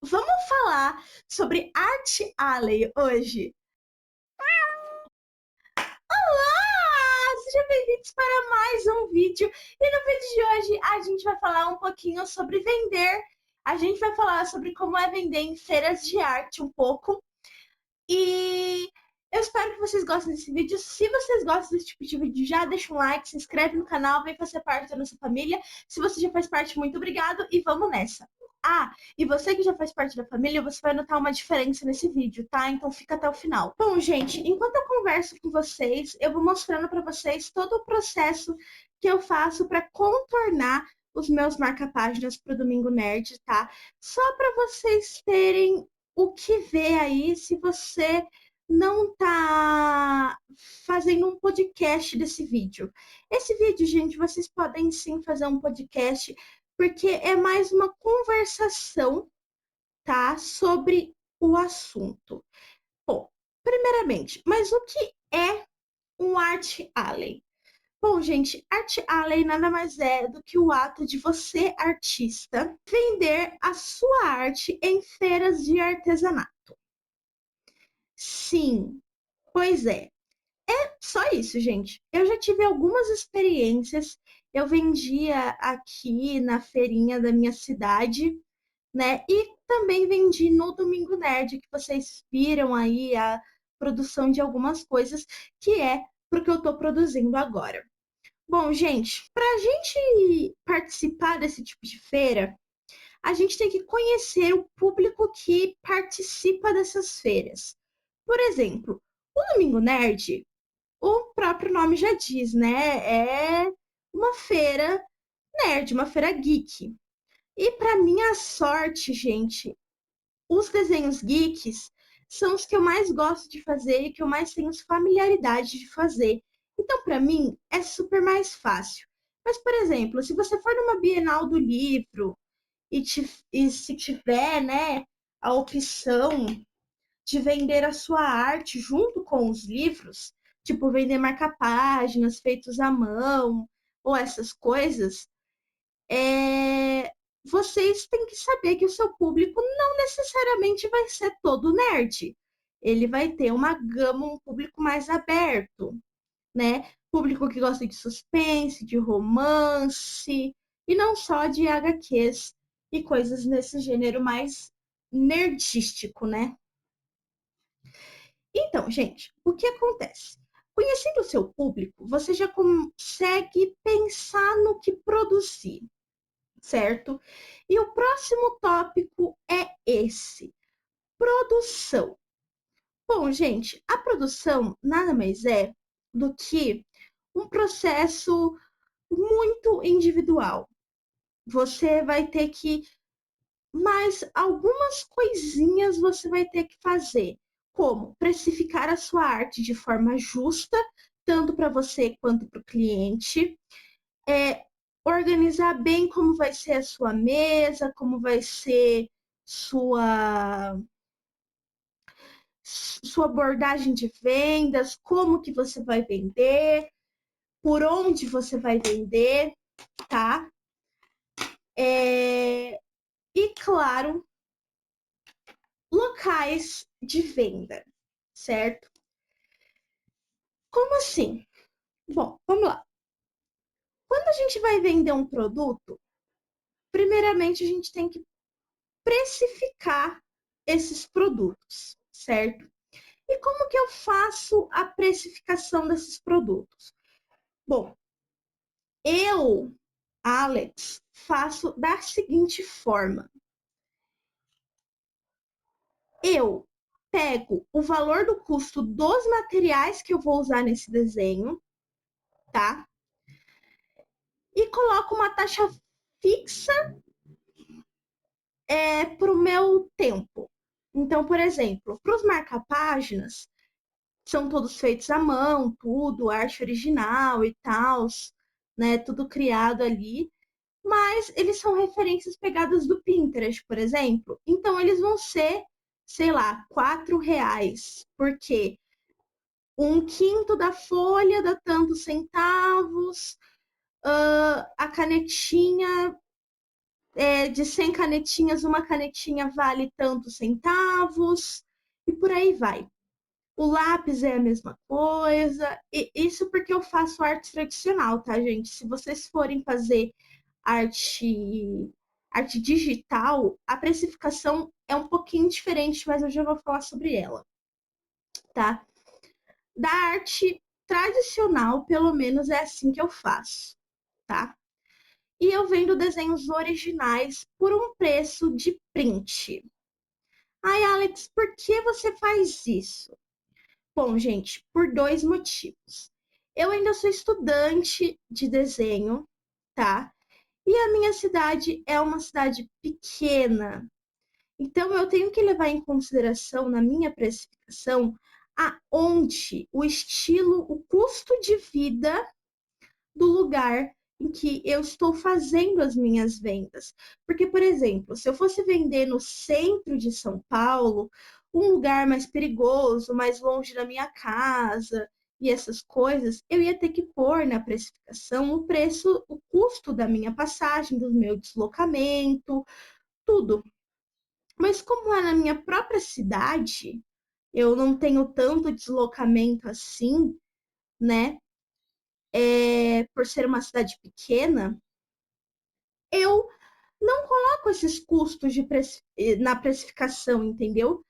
Vamos falar sobre Art Alley hoje. Olá! Sejam bem-vindos para mais um vídeo. E no vídeo de hoje a gente vai falar um pouquinho sobre vender. A gente vai falar sobre como é vender em feiras de arte um pouco. E eu espero que vocês gostem desse vídeo. Se vocês gostam desse tipo de vídeo, já deixa um like, se inscreve no canal, vem fazer parte da nossa família. Se você já faz parte, muito obrigado e vamos nessa. Ah, e você que já faz parte da família, você vai notar uma diferença nesse vídeo, tá? Então fica até o final. Bom, gente, enquanto eu converso com vocês, eu vou mostrando para vocês todo o processo que eu faço para contornar os meus marca-páginas para o Domingo Nerd, tá? Só para vocês terem o que ver aí se você não tá fazendo um podcast desse vídeo. Esse vídeo, gente, vocês podem sim fazer um podcast, porque é mais uma conversação, tá? Sobre o assunto. Bom, primeiramente, mas o que é um Art Alley? Bom, gente, Art Alley nada mais é do que o ato de você, artista, vender a sua arte em feiras de artesanato. Sim, pois é. Só isso, gente. Eu já tive algumas experiências. Eu vendia aqui na feirinha da minha cidade, né? E também vendi no Domingo Nerd, que vocês viram aí a produção de algumas coisas, que é porque eu estou produzindo agora. Bom, gente, para a gente participar desse tipo de feira, a gente tem que conhecer o público que participa dessas feiras. Por exemplo, o Domingo Nerd, o próprio nome já diz, né? É uma feira nerd, uma feira geek. E para minha sorte, gente, os desenhos geeks são os que eu mais gosto de fazer e que eu mais tenho familiaridade de fazer. Então, para mim, é super mais fácil. Mas, por exemplo, se você for numa Bienal do Livro e se tiver, né, a opção de vender a sua arte junto com os livros, tipo vender marca-páginas feitos à mão ou essas coisas, vocês têm que saber que o seu público não necessariamente vai ser todo nerd. Ele vai ter uma gama, um público mais aberto, né? Público que gosta de suspense, de romance, e não só de HQs e coisas nesse gênero mais nerdístico, né? Então, gente, o que acontece? Conhecendo o seu público, você já consegue pensar no que produzir, certo? E o próximo tópico é esse: produção. Bom, gente, a produção nada mais é do que um processo muito individual. Você vai ter que, mas algumas coisinhas você vai ter que fazer, como precificar a sua arte de forma justa, tanto para você quanto para o cliente, organizar bem como vai ser a sua mesa, como vai ser sua sua abordagem de vendas, como que você vai vender, por onde você vai vender, tá? E claro, locais de venda, certo? Como assim? Bom, vamos lá. Quando a gente vai vender um produto, primeiramente a gente tem que precificar esses produtos, certo? E como que eu faço a precificação desses produtos? Bom, eu, Alex, faço da seguinte forma. Eu pego o valor do custo dos materiais que eu vou usar nesse desenho, tá? E coloco uma taxa fixa para o meu tempo. Então, por exemplo, para os marca-páginas, são todos feitos à mão, tudo, arte original e tal, né? Tudo criado ali. Mas eles são referências pegadas do Pinterest, por exemplo. Então, eles vão ser, sei lá, R$ 4. Por quê? Um quinto da folha dá tantos centavos, a canetinha De 100 canetinhas, uma canetinha vale tantos centavos, e por aí vai. O lápis é a mesma coisa. E isso porque eu faço arte tradicional, tá, gente? Se vocês forem fazer arte, arte digital, a precificação é um pouquinho diferente, mas eu já vou falar sobre ela, tá? Da arte tradicional, pelo menos é assim que eu faço, tá? E eu vendo desenhos originais por um preço de print. Ai, Alex, por que você faz isso? Bom, gente, por dois motivos. Eu ainda sou estudante de desenho, tá? E a minha cidade é uma cidade pequena. Então eu tenho que levar em consideração na minha precificação aonde o estilo, o custo de vida do lugar em que eu estou fazendo as minhas vendas. Porque, por exemplo, se eu fosse vender no centro de São Paulo, um lugar mais perigoso, mais longe da minha casa e essas coisas, eu ia ter que pôr na precificação o preço, o custo da minha passagem, do meu deslocamento, tudo. Mas como é na minha própria cidade, eu não tenho tanto deslocamento assim, né? Por ser uma cidade pequena, eu não coloco esses custos na precificação, entendeu?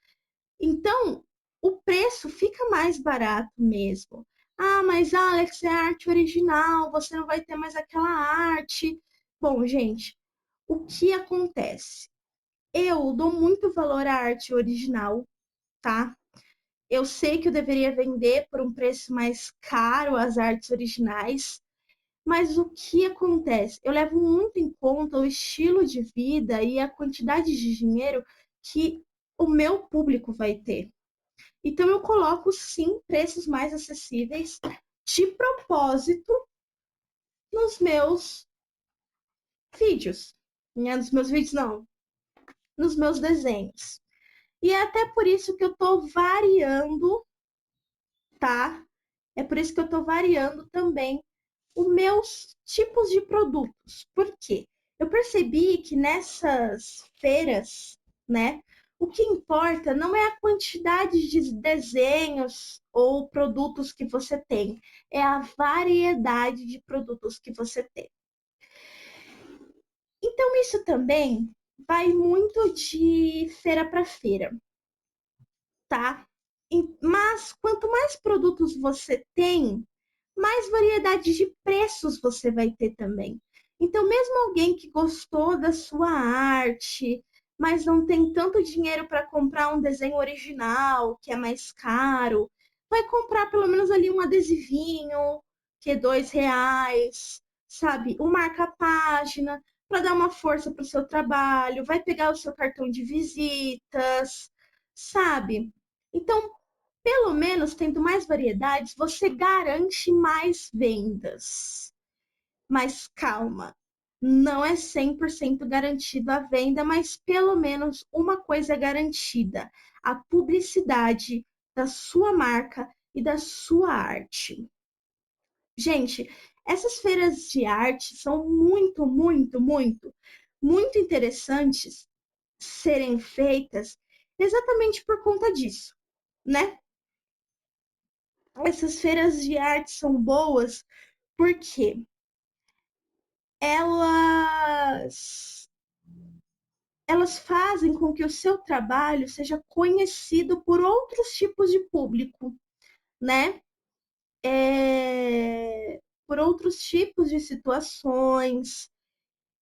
Então, o preço fica mais barato mesmo. Ah, mas Alex, é arte original, você não vai ter mais aquela arte. Bom, gente, o que acontece? Eu dou muito valor à arte original, tá? Eu sei que eu deveria vender por um preço mais caro as artes originais, mas o que acontece? Eu levo muito em conta o estilo de vida e a quantidade de dinheiro que o meu público vai ter. Então eu coloco sim preços mais acessíveis de propósito nos meus vídeos. Né? Nos meus vídeos não, nos meus desenhos. E é até por isso que eu tô variando, tá? É por isso que eu tô variando também os meus tipos de produtos. Por quê? Eu percebi que nessas feiras, né, o que importa não é a quantidade de desenhos ou produtos que você tem, é a variedade de produtos que você tem. Então, isso também vai muito de feira para feira, tá? Mas quanto mais produtos você tem, mais variedade de preços você vai ter também. Então, mesmo alguém que gostou da sua arte, mas não tem tanto dinheiro para comprar um desenho original, que é mais caro, vai comprar pelo menos ali um adesivinho, que é R$ 2, sabe? Um marca-página, para dar uma força para o seu trabalho, vai pegar o seu cartão de visitas, sabe? Então, pelo menos tendo mais variedades, você garante mais vendas. Mas calma, não é 100% garantido a venda, mas pelo menos uma coisa é garantida: a publicidade da sua marca e da sua arte. Gente, essas feiras de arte são muito, muito, muito, muito interessantes serem feitas exatamente por conta disso, né? Essas feiras de arte são boas porque elas elas fazem com que o seu trabalho seja conhecido por outros tipos de público, né? Por outros tipos de situações.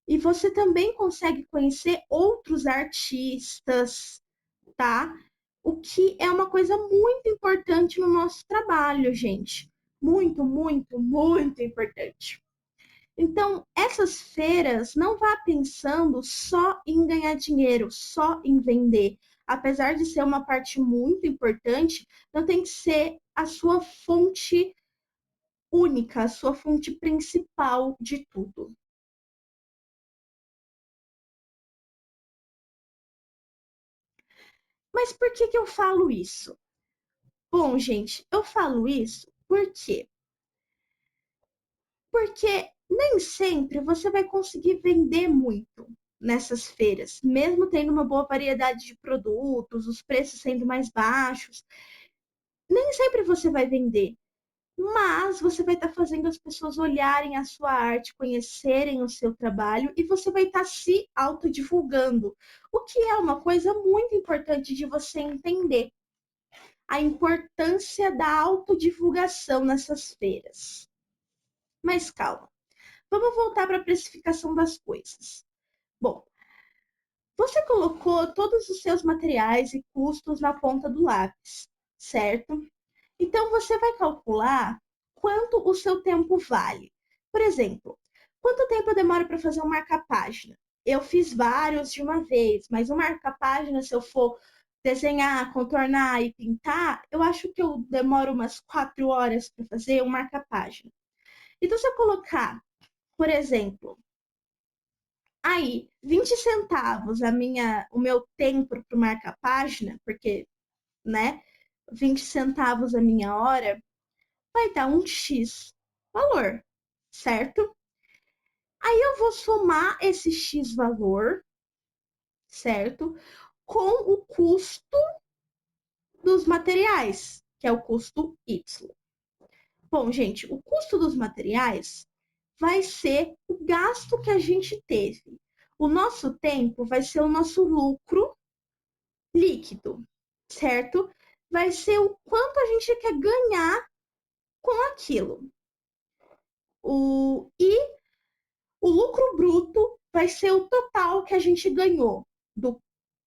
E você também consegue conhecer outros artistas, tá? O que é uma coisa muito importante no nosso trabalho, gente. Muito, muito, muito importante. Então, essas feiras não vá pensando só em ganhar dinheiro, só em vender. Apesar de ser uma parte muito importante, não tem que ser a sua fonte única, a sua fonte principal de tudo. Mas por que que eu falo isso? Bom, gente, eu falo isso porque nem sempre você vai conseguir vender muito, nessas feiras, mesmo tendo uma boa variedade de produtos, os preços sendo mais baixos, nem sempre você vai vender, mas você vai estar fazendo as pessoas olharem a sua arte, conhecerem o seu trabalho e você vai estar se autodivulgando, o que é uma coisa muito importante de você entender. A importância da autodivulgação nessas feiras. Mas calma, vamos voltar para a precificação das coisas. Bom, você colocou todos os seus materiais e custos na ponta do lápis, certo? Então você vai calcular quanto o seu tempo vale. Por exemplo, quanto tempo eu demoro para fazer um marca-página? Eu fiz vários de uma vez, mas um marca-página, se eu for desenhar, contornar e pintar, eu acho que eu demoro umas 4 horas para fazer um marca-página. Então, se eu colocar, por exemplo, aí 20 centavos o meu tempo para marca-página, porque, né, 20 centavos a minha hora, vai dar um X valor, certo? Aí eu vou somar esse X valor, certo? Com o custo dos materiais, que é o custo Y. Bom, gente, o custo dos materiais vai ser o gasto que a gente teve. O nosso tempo vai ser o nosso lucro líquido, certo? Vai ser o quanto a gente quer ganhar com aquilo. E o lucro bruto vai ser o total que a gente ganhou do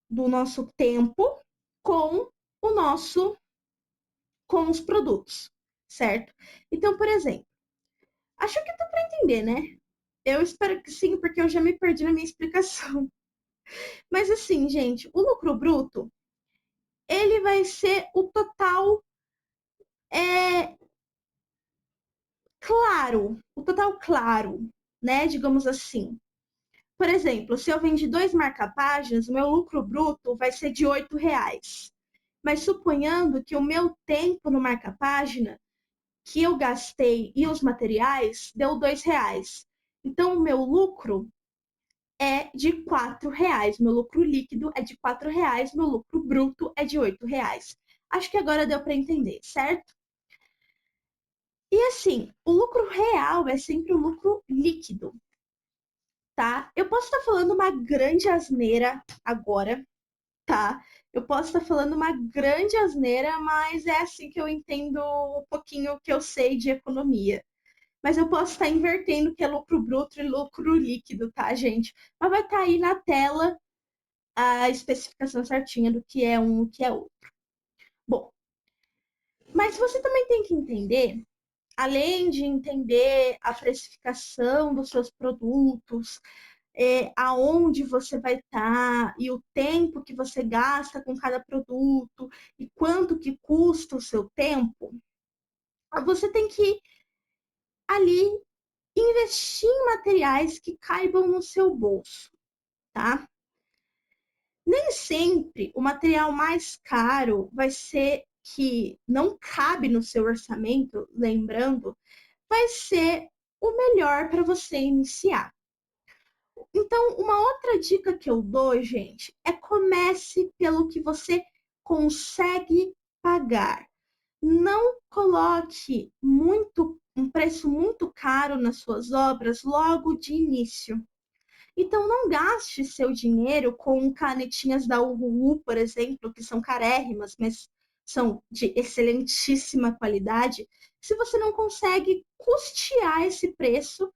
nosso tempo com o nosso com os produtos, certo? Então, por exemplo, acho que dá para entender, né? Eu espero que sim, porque eu já me perdi na minha explicação. Mas assim, gente, o lucro bruto, ele vai ser o total claro, o total claro, né? Digamos assim. Por exemplo, se eu vendi 2 marca-páginas, o meu lucro bruto vai ser de R$ 8. Mas suponhando que o meu tempo no marca-página, que eu gastei e os materiais, deu R$ 2. Então, o meu lucro é de R$ 4. Meu lucro líquido é de R$ 4, meu lucro bruto é de R$ 8. Acho que agora deu para entender, certo? E assim, o lucro real é sempre o lucro líquido, tá? Eu posso estar falando uma grande asneira agora, tá? Eu posso estar falando uma grande asneira, mas é assim que eu entendo um pouquinho que eu sei de economia. Mas eu posso estar invertendo o que é lucro bruto e lucro líquido, tá, gente? Mas vai estar aí na tela a especificação certinha do que é um e o que é outro. Bom, mas você também tem que entender, além de entender a precificação dos seus produtos, aonde você vai estar e o tempo que você gasta com cada produto e quanto que custa o seu tempo, você tem que ali investir em materiais que caibam no seu bolso, tá? Nem sempre o material mais caro vai ser que não cabe no seu orçamento, lembrando, vai ser o melhor para você iniciar. Então, uma outra dica que eu dou, gente, é comece pelo que você consegue pagar. Não coloque um preço muito caro nas suas obras logo de início. Então, não gaste seu dinheiro com canetinhas da Uhu, por exemplo, que são carérrimas, mas são de excelentíssima qualidade, se você não consegue custear esse preço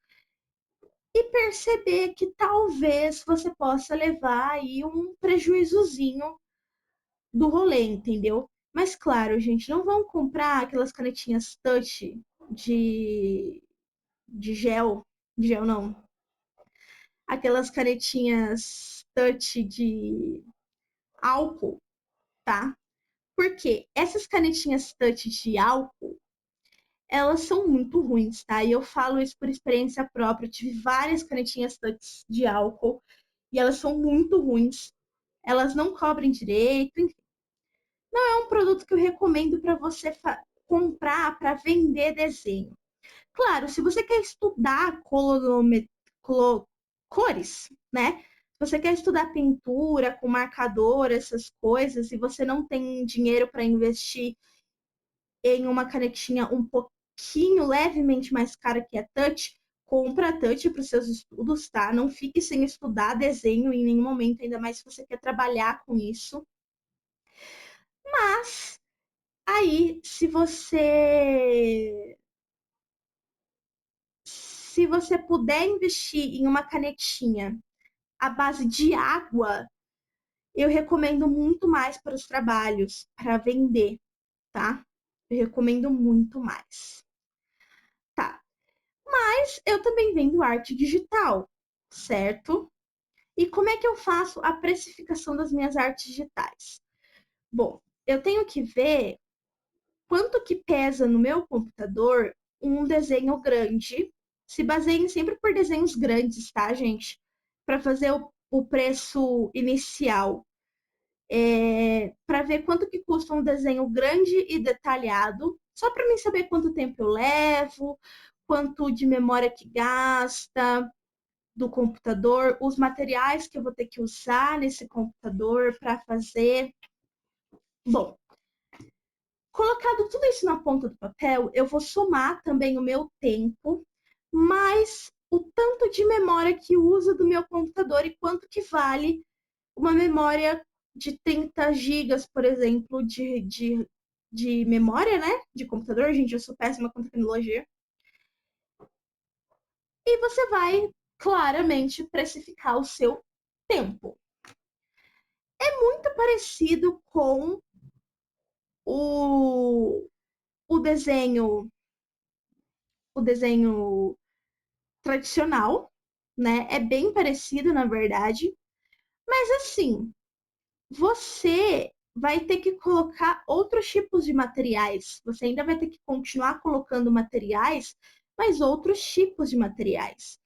e perceber que talvez você possa levar aí um prejuízozinho do rolê, entendeu? Mas claro, gente, não vão comprar aquelas canetinhas touch de, de gel não, aquelas canetinhas touch de álcool, tá? Porque essas canetinhas touch de álcool, elas são muito ruins, tá? E eu falo isso por experiência própria. Eu tive várias canetinhas touch de álcool e elas são muito ruins. Elas não cobrem direito, enfim. Não é um produto que eu recomendo para você comprar para vender desenho. Claro, se você quer estudar cores, né? você quer estudar pintura com marcador, essas coisas, e você não tem dinheiro para investir em uma canetinha um pouquinho levemente mais cara que a Touch, compra a Touch para os seus estudos, tá? Não fique sem estudar desenho em nenhum momento, ainda mais se você quer trabalhar com isso. Mas aí, se você puder investir em uma canetinha à base de água, eu recomendo muito mais para os trabalhos, para vender, tá? Eu recomendo muito mais. Tá. Mas eu também vendo arte digital, certo? E como é que eu faço a precificação das minhas artes digitais? Bom, eu tenho que ver quanto que pesa no meu computador um desenho grande. Se baseiem sempre por desenhos grandes, tá, gente? Para fazer o preço inicial. Para ver quanto que custa um desenho grande e detalhado, só para mim saber quanto tempo eu levo, quanto de memória que gasta do computador, os materiais que eu vou ter que usar nesse computador para fazer. Bom, colocado tudo isso na ponta do papel, eu vou somar também o meu tempo, mais o tanto de memória que usa do meu computador e quanto que vale uma memória de 30 gigas, por exemplo, de memória, né? De computador, gente, eu sou péssima com tecnologia. E você vai claramente precificar o seu tempo. É muito parecido com o, o desenho, o desenho tradicional, né? É bem parecido, na verdade. Mas assim, você vai ter que colocar outros tipos de materiais. Você ainda vai ter que continuar colocando materiais, mas outros tipos de materiais.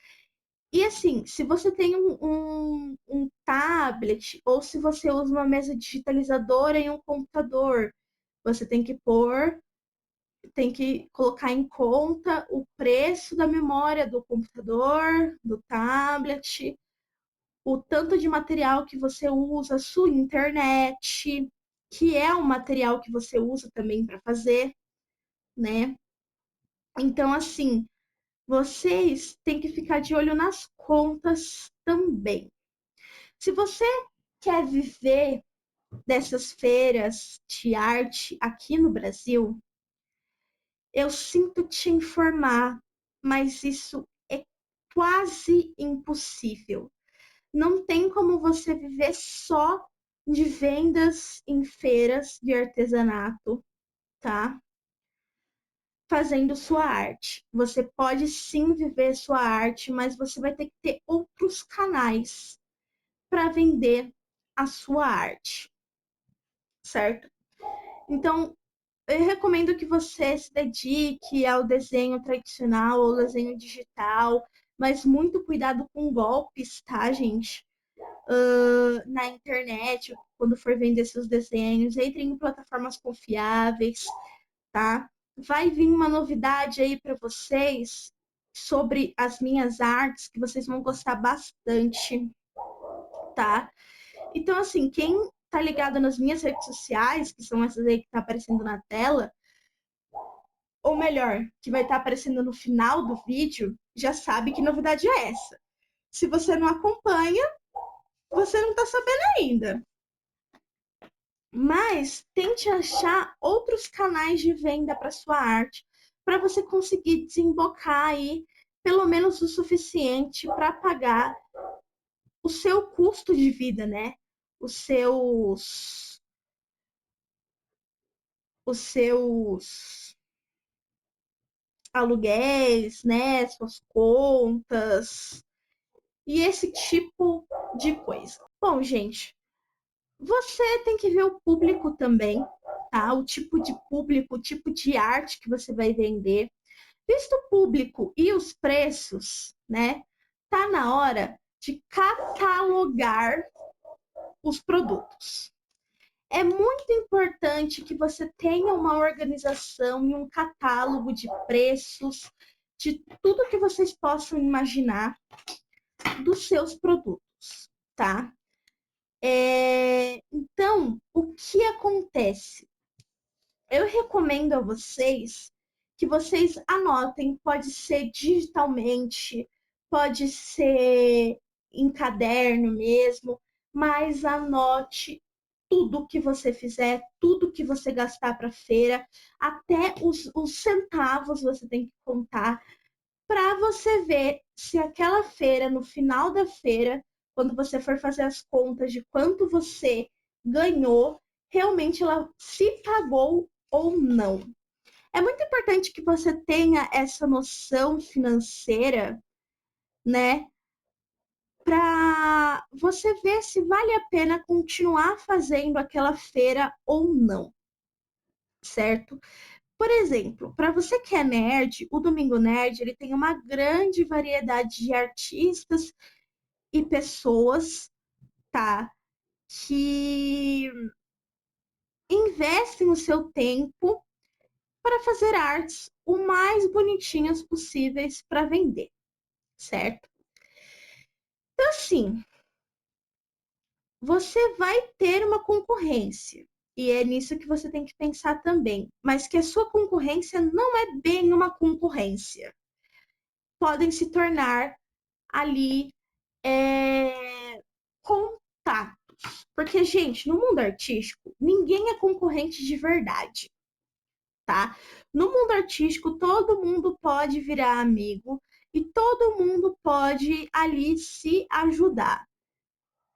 E assim, se você tem um tablet ou se você usa uma mesa digitalizadora em um computador, você tem que colocar em conta o preço da memória do computador, do tablet, o tanto de material que você usa, sua internet, que é um material que você usa também para fazer, né? Então, assim, vocês têm que ficar de olho nas contas também. Se você quer viver dessas feiras de arte aqui no Brasil, eu sinto te informar, mas isso é quase impossível. Não tem como você viver só de vendas em feiras de artesanato, tá? Fazendo sua arte. Você pode sim viver sua arte, mas você vai ter que ter outros canais para vender a sua arte, certo? Então, eu recomendo que você se dedique ao desenho tradicional ou desenho digital, mas muito cuidado com golpes, tá, gente? Na internet, quando for vender seus desenhos, entre em plataformas confiáveis, tá? Vai vir uma novidade aí para vocês sobre as minhas artes que vocês vão gostar bastante, tá? Então, assim, quem tá ligado nas minhas redes sociais, que são essas aí que tá aparecendo na tela, ou melhor, que vai estar aparecendo no final do vídeo, já sabe que novidade é essa. Se você não acompanha, você não tá sabendo ainda. Mas tente achar outros canais de venda para sua arte, para você conseguir desembocar aí pelo menos o suficiente para pagar o seu custo de vida, né? Os seus aluguéis, né? Suas contas e esse tipo de coisa. Bom, gente, você tem que ver o público também, tá? O tipo de público, o tipo de arte que você vai vender. Visto o público e os preços, né? Tá na hora de catalogar os produtos. É muito importante que você tenha uma organização e um catálogo de preços de tudo que vocês possam imaginar dos seus produtos. tá? Então, o que acontece? Eu recomendo a vocês que vocês anotem, pode ser digitalmente, pode ser em caderno mesmo, mas anote tudo que você fizer, tudo que você gastar para feira, até os centavos você tem que contar, para você ver se aquela feira, no final da feira, quando você for fazer as contas de quanto você ganhou, realmente ela se pagou ou não. É muito importante que você tenha essa noção financeira, né? Para você ver se vale a pena continuar fazendo aquela feira ou não, certo? Por exemplo, para você que é nerd, o Domingo Nerd ele tem uma grande variedade de artistas e pessoas, tá? Que investem o seu tempo para fazer artes o mais bonitinhas possíveis para vender, certo? Então, assim, você vai ter uma concorrência. E é nisso que você tem que pensar também. Mas que a sua concorrência não é bem uma concorrência. Podem se tornar ali contatos. Porque, gente, no mundo artístico, ninguém é concorrente de verdade, tá? No mundo artístico, todo mundo pode virar amigo e todo mundo pode ali se ajudar.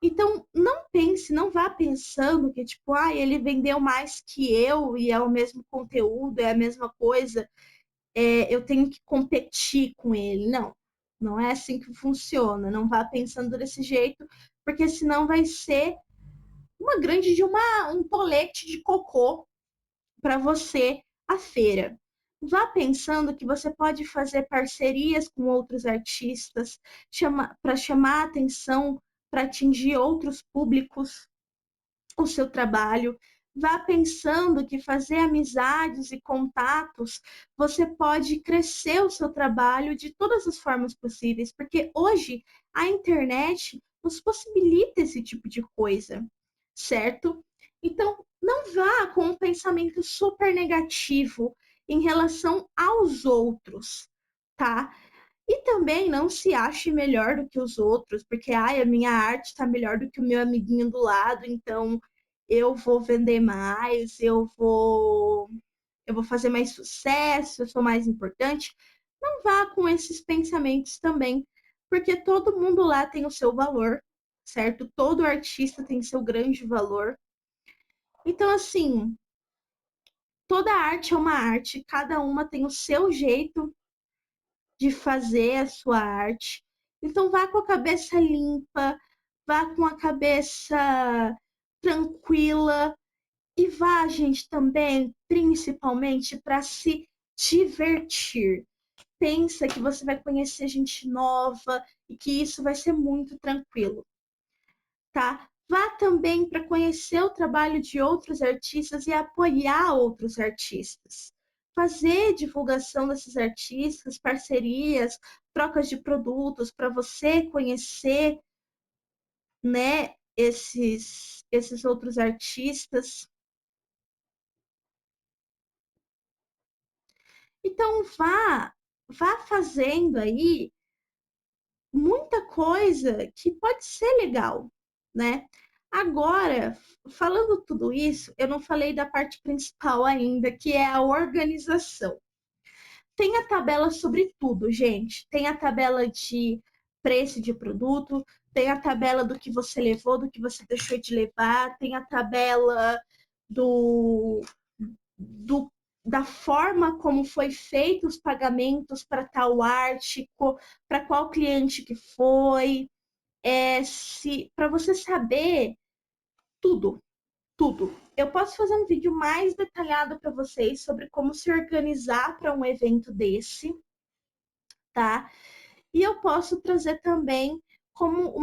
Então, não pense, não vá pensando que, tipo, ah, ele vendeu mais que eu e é o mesmo conteúdo, é a mesma coisa, eu tenho que competir com ele. Não, não é assim que funciona. Não vá pensando desse jeito, porque senão vai ser uma grande de um tolete de cocô para você a feira. Vá pensando que você pode fazer parcerias com outros artistas para chamar atenção, para atingir outros públicos o seu trabalho. Vá pensando que fazer amizades e contatos, você pode crescer o seu trabalho de todas as formas possíveis, porque hoje a internet nos possibilita esse tipo de coisa, certo? Então, não vá com um pensamento super negativo em relação aos outros, tá? E também não se ache melhor do que os outros, porque ai, a minha arte está melhor do que o meu amiguinho do lado, então eu vou vender mais, eu vou fazer mais sucesso, eu sou mais importante. Não vá com esses pensamentos também, porque todo mundo lá tem o seu valor, certo? Todo artista tem seu grande valor. Então, assim, toda arte é uma arte, cada uma tem o seu jeito de fazer a sua arte. Então vá com a cabeça limpa, vá com a cabeça tranquila e vá, gente, também, principalmente para se divertir. Pensa que você vai conhecer gente nova e que isso vai ser muito tranquilo, tá? Vá também para conhecer o trabalho de outros artistas e apoiar outros artistas. Fazer divulgação desses artistas, parcerias, trocas de produtos para você conhecer, né, esses outros artistas. Então vá fazendo aí muita coisa que pode ser legal, né? Agora, falando tudo isso, eu não falei da parte principal ainda, que é a organização. Tem a tabela sobre tudo, gente. Tem a tabela de preço de produto, tem a tabela do que você levou, do que você deixou de levar, tem a tabela do, do da forma como foi feito os pagamentos para tal arte, para qual cliente que foi, se para você saber tudo, tudo. Eu posso fazer um vídeo mais detalhado para vocês sobre como se organizar para um evento desse, tá? E eu posso trazer também como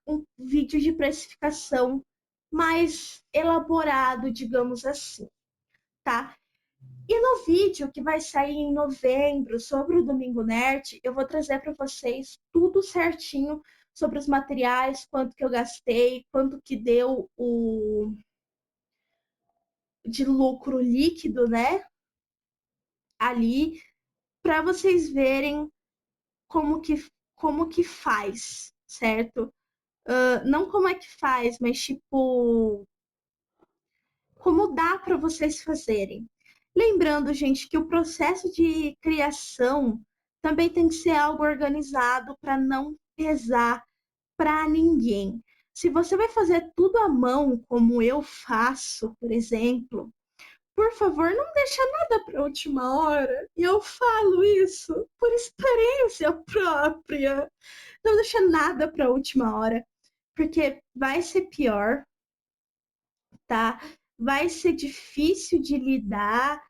um vídeo de precificação mais elaborado, digamos assim, tá? E no vídeo que vai sair em novembro sobre o Domingo Nerd, eu vou trazer para vocês tudo certinho sobre os materiais, quanto que eu gastei, quanto que deu o de lucro líquido, né? Ali, para vocês verem como que, como que faz, certo? Não como é que faz, mas tipo, como dá para vocês fazerem. Lembrando, gente, que o processo de criação também tem que ser algo organizado para não pesar para ninguém. Se você vai fazer tudo à mão, como eu faço, por exemplo, por favor, não deixa nada para a última hora. E eu falo isso por experiência própria. Não deixa nada para a última hora, porque vai ser pior, tá? Vai ser difícil de lidar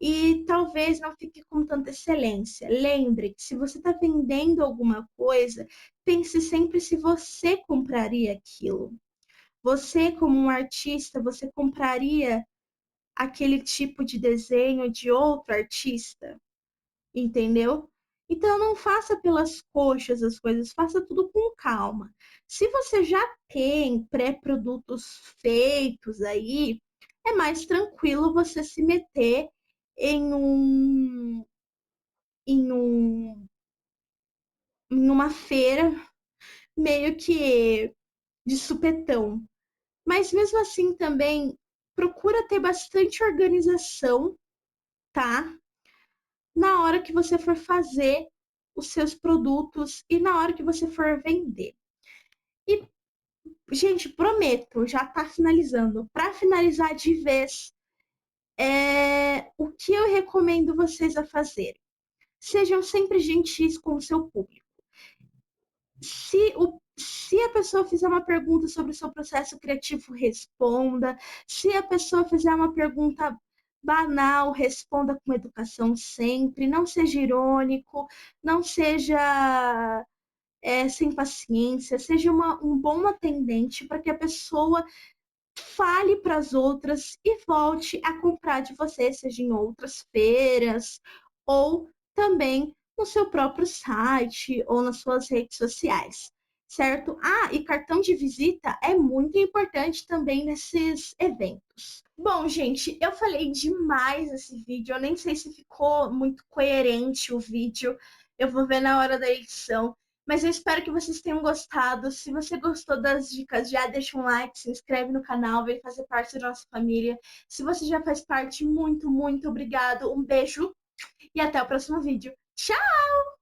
e talvez não fique com tanta excelência. Lembre que se você está vendendo alguma coisa, pense sempre se você compraria aquilo. Você, como um artista, você compraria aquele tipo de desenho de outro artista? Entendeu? Então não faça pelas coxas as coisas, faça tudo com calma. Se você já tem pré-produtos feitos aí, é mais tranquilo você se meter em um, em um, em uma feira meio que de supetão. Mas mesmo assim também procura ter bastante organização, tá? Na hora que você for fazer os seus produtos e na hora que você for vender. E, gente, prometo, já tá finalizando. Para finalizar de vez, o que eu recomendo vocês a fazerem? Sejam sempre gentis com o seu público. Se a pessoa fizer uma pergunta sobre o seu processo criativo, responda. Se a pessoa fizer uma pergunta banal, responda com educação sempre. Não seja irônico, não seja sem paciência, seja um bom atendente para que a pessoa fale para as outras e volte a comprar de você, seja em outras feiras ou também no seu próprio site ou nas suas redes sociais, certo? Ah, e cartão de visita é muito importante também nesses eventos. Bom, gente, eu falei demais nesse vídeo, eu nem sei se ficou muito coerente o vídeo, eu vou ver na hora da edição. Mas eu espero que vocês tenham gostado. Se você gostou das dicas, já deixa um like, se inscreve no canal, vem fazer parte da nossa família. Se você já faz parte, muito, muito obrigado. Um beijo e até o próximo vídeo. Tchau!